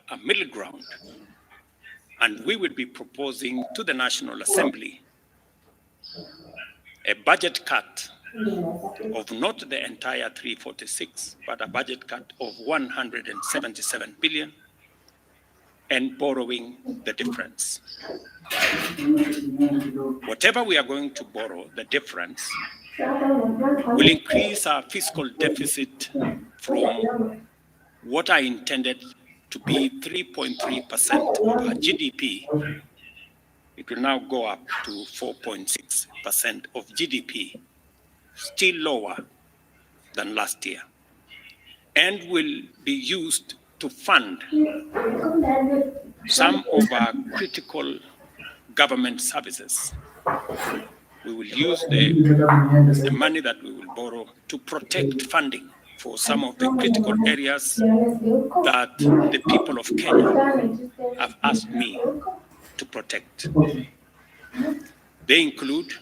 a middle ground, and we will be proposing to the National Assembly a budget cut of not the entire 346, but a budget cut of 177 billion, and borrowing the difference. Whatever we are going to borrow, the difference, will increase our fiscal deficit from what I intended to be 3.3% of our GDP. It will now go up to 4.6% of GDP, still lower than last year, and will be used to fund some of our critical government services. We will use the money that we will borrow to protect funding for some of the critical areas that the people of Kenya have asked me to protect. They include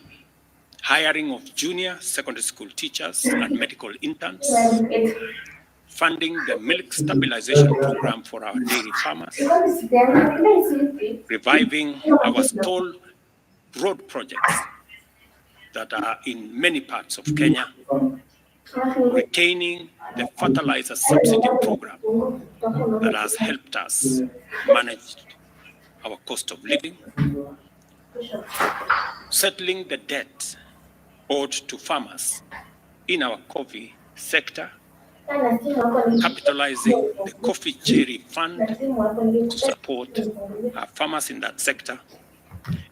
hiring of junior secondary school teachers and medical interns, funding the milk stabilization program for our dairy farmers, reviving our stalled road projects that are in many parts of Kenya, retaining the fertilizer subsidy program that has helped us manage our cost of living, settling the debt owed to farmers in our coffee sector, capitalizing the coffee cherry fund to support our farmers in that sector,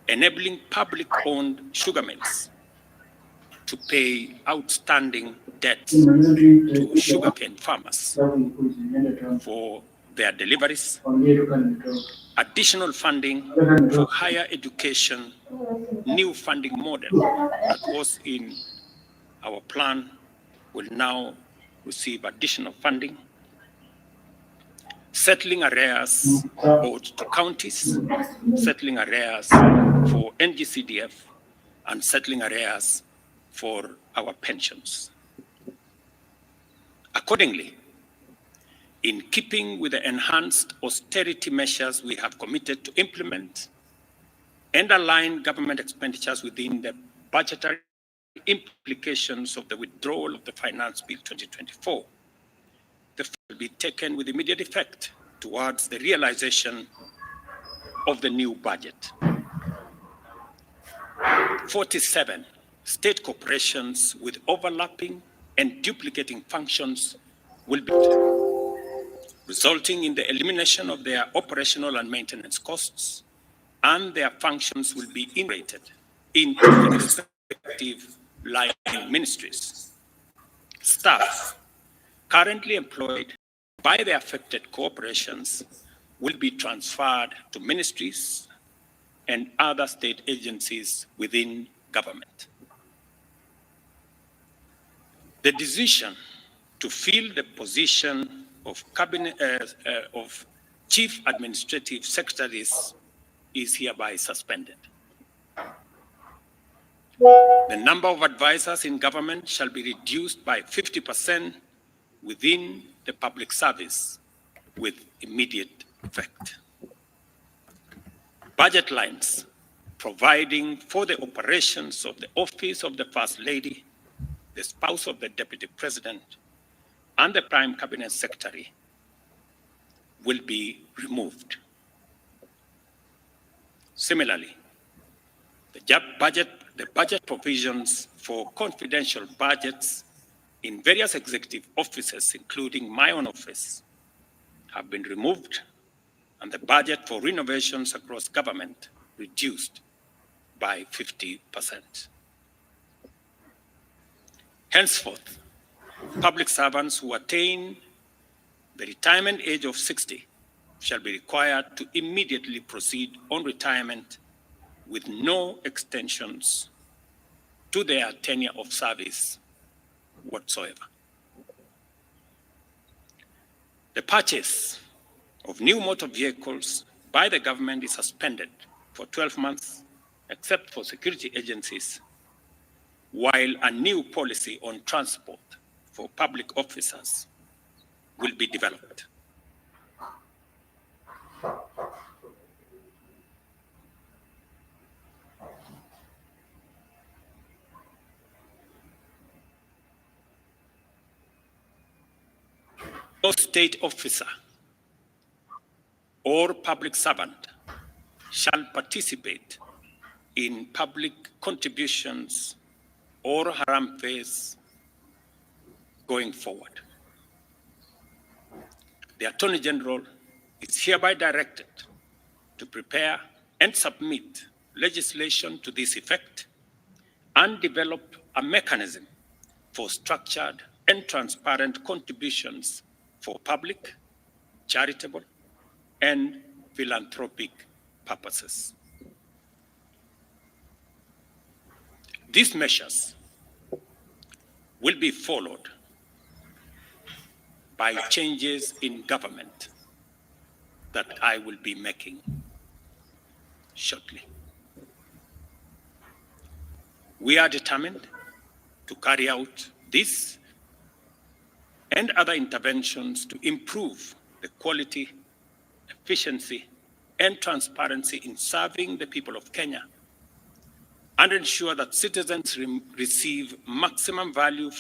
enabling public-owned sugar mills to pay outstanding debts to sugarcane farmers for their deliveries, additional funding for higher education, new funding model that was in our plan will now receive additional funding, settling arrears owed to counties, settling arrears for NGCDF, and settling arrears for our pensions. Accordingly, in keeping with the enhanced austerity measures we have committed to implement and align government expenditures within the budgetary implications of the withdrawal of the Finance Bill 2024, the funds will be taken with immediate effect towards the realization of the new budget. 47 state corporations with overlapping and duplicating functions will be resulting in the elimination of their operational and maintenance costs, and their functions will be integrated into the respective line ministries. Staff currently employed by the affected corporations will be transferred to ministries and other state agencies within government. The decision to fill the position of of chief administrative secretaries is hereby suspended. The number of advisors in government shall be reduced by 50% within the public service with immediate effect. Budget lines providing for the operations of the office of the First Lady, the spouse of the Deputy President, and the Prime Cabinet Secretary will be removed. Similarly, the budget provisions for confidential budgets in various executive offices, including my own office, have been removed, and the budget for renovations across government reduced by 50%. Henceforth, public servants who attain the retirement age of 60 shall be required to immediately proceed on retirement with no extensions to their tenure of service whatsoever. The purchase of new motor vehicles by the government is suspended for 12 months, except for security agencies, while a new policy on transport for public officers will be developed. No state officer or public servant shall participate in public contributions or harambes going forward. The Attorney General is hereby directed to prepare and submit legislation to this effect and develop a mechanism for structured and transparent contributions for public, charitable, and philanthropic purposes. These measures will be followed by changes in government that I will be making shortly. We are determined to carry out this and other interventions to improve the quality, efficiency, and transparency in serving the people of Kenya and ensure that citizens receive maximum value for